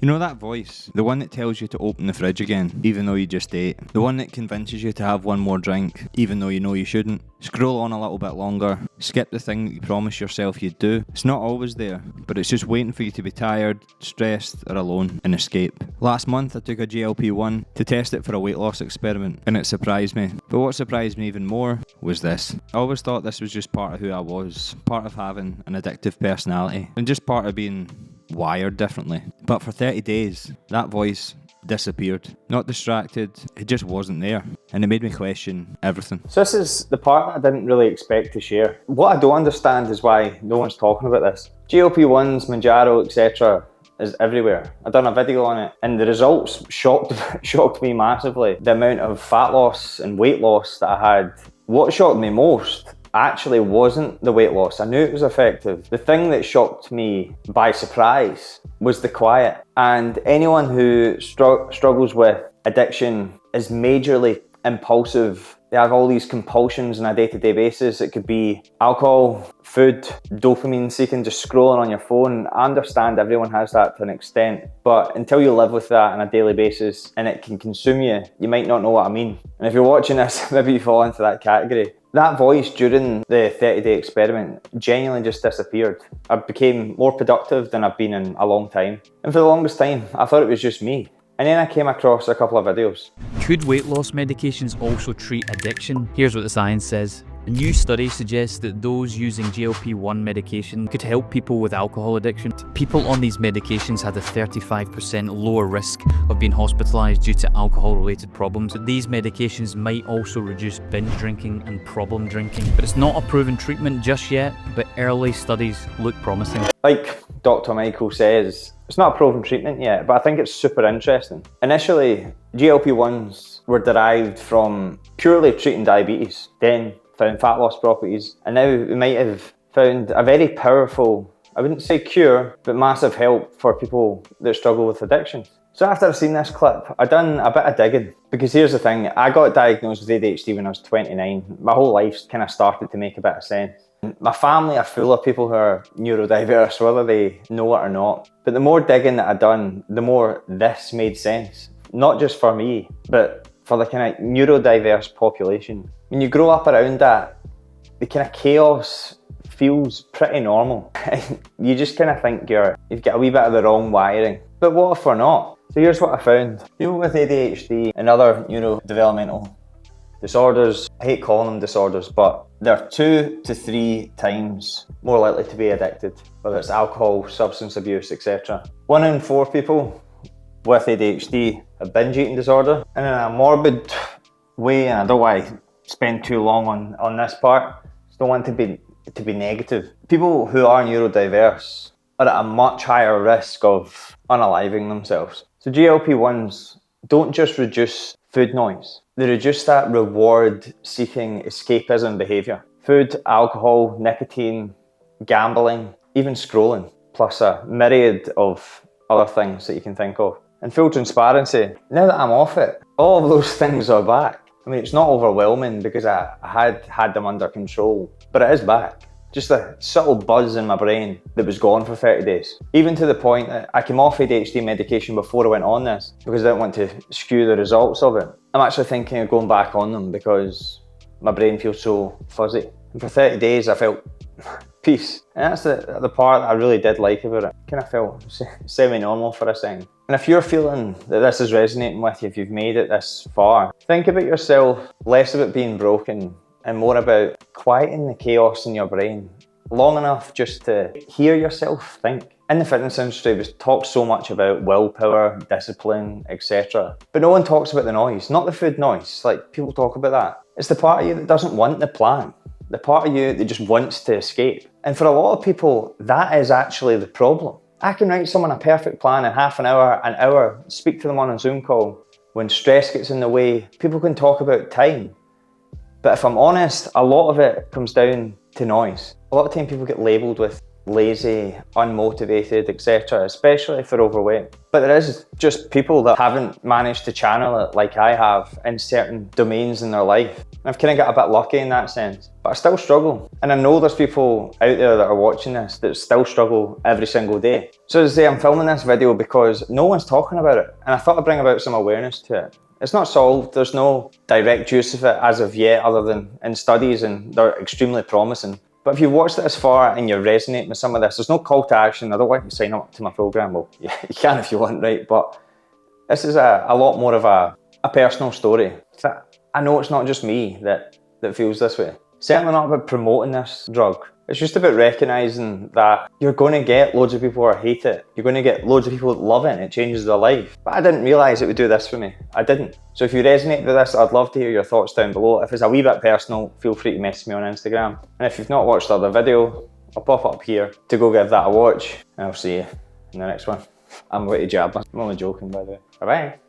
You know that voice? The one that tells you to open the fridge again, even though you just ate. The one that convinces you to have one more drink, even though you know you shouldn't. Scroll on a little bit longer. Skip the thing that you promised yourself you'd do. It's not always there, but it's just waiting for you to be tired, stressed, or alone and escape. Last month I took a GLP-1 to test it for a weight loss experiment, and it surprised me. But what surprised me even more was this. I always thought this was just part of who I was, part of having an addictive personality, and just part of being wired differently. But for 30 days, that voice disappeared. Not distracted, it just wasn't there. And it made me question everything. So this is the part that I didn't really expect to share. What I don't understand is why no one's talking about this. GLP-1s, Mounjaro, etc. is everywhere. I've done a video on it and the results shocked me massively. The amount of fat loss and weight loss that I had. What shocked me most actually wasn't the weight loss. I knew it was effective. The thing that shocked me by surprise was the quiet. And anyone who struggles with addiction is majorly impulsive. They have all these compulsions on a day-to-day basis. It could be alcohol, food, dopamine seeking, just scrolling on your phone. I understand everyone has that to an extent, but until you live with that on a daily basis and it can consume you, you might not know what I mean. And if you're watching this, maybe you fall into that category. That voice during the 30-day experiment genuinely just disappeared. I became more productive than I've been in a long time. And for the longest time, I thought it was just me. And then I came across a couple of videos. Could weight loss medications also treat addiction? Here's what the science says. A new study suggests that those using GLP-1 medication could help people with alcohol addiction. People on these medications had a 35% lower risk of being hospitalized due to alcohol-related problems. These medications might also reduce binge drinking and problem drinking. But it's not a proven treatment just yet, but early studies look promising. Like Dr. Michael says, it's not a proven treatment yet, but I think it's super interesting. Initially, GLP-1s were derived from purely treating diabetes, then found fat loss properties, and now we might have found a very powerful, I wouldn't say cure, but massive help for people that struggle with addiction. So after I've seen this clip, I've done a bit of digging, because here's the thing, I got diagnosed with ADHD when I was 29. My whole life kind of started to make a bit of sense. My family are full of people who are neurodiverse, whether they know it or not. But the more digging that I've done, the more this made sense. Not just for me, but for the kind of neurodiverse population. When you grow up around that, the kind of chaos feels pretty normal. You just kind of think you've got a wee bit of the wrong wiring. But what if we're not? So here's what I found. People with ADHD and other neurodevelopmental disorders, I hate calling them disorders, but they're 2 to 3 times more likely to be addicted, whether it's alcohol, substance abuse, etc. 1 in 4 people with ADHD have binge eating disorder. And in a morbid way, and I don't want to spend too long on this part, I don't want to be negative. People who are neurodiverse are at a much higher risk of unaliving themselves. So GLP-1s don't just reduce food noise, they reduce that reward-seeking escapism behaviour. Food, alcohol, nicotine, gambling, even scrolling, plus a myriad of other things that you can think of. And full transparency, now that I'm off it, all of those things are back. I mean, it's not overwhelming because I had them under control, but it is back. Just a subtle buzz in my brain that was gone for 30 days. Even to the point that I came off ADHD medication before I went on this because I didn't want to skew the results of it. I'm actually thinking of going back on them because my brain feels so fuzzy. And for 30 days I felt peace. And that's the part that I really did like about it. Kind of felt semi-normal for a second. And if you're feeling that this is resonating with you, if you've made it this far, think about yourself less about being broken and more about quieting the chaos in your brain long enough just to hear yourself think. In the fitness industry, we talk so much about willpower, discipline, etc. But no one talks about the noise, not the food noise. Like, people talk about that. It's the part of you that doesn't want the plan. The part of you that just wants to escape. And for a lot of people, that is actually the problem. I can write someone a perfect plan in half an hour, speak to them on a Zoom call. When stress gets in the way, people can talk about time. But if I'm honest, a lot of it comes down to noise. A lot of time people get labelled with lazy, unmotivated, etc., especially for overweight. But there is just people that haven't managed to channel it like I have in certain domains in their life. I've kind of got a bit lucky in that sense, but I still struggle. And I know there's people out there that are watching this that still struggle every single day. So as I say, I'm filming this video because no one's talking about it. And I thought I'd bring about some awareness to it. It's not solved, there's no direct use of it as of yet, other than in studies, and they're extremely promising. But if you've watched it this far and you resonate with some of this, there's no call to action. I don't want you to sign up to my program. Well, yeah, you can if you want, right? But this is a lot more of a personal story. I know it's not just me that feels this way. Certainly not about promoting this drug. It's just about recognising that you're going to get loads of people who hate it. You're going to get loads of people that love it and it changes their life. But I didn't realise it would do this for me. I didn't. So if you resonate with this, I'd love to hear your thoughts down below. If it's a wee bit personal, feel free to message me on Instagram. And if you've not watched the other video, I'll pop up here to go give that a watch. And I'll see you in the next one. I'm going to jab. I'm only joking, by the way. Bye-bye.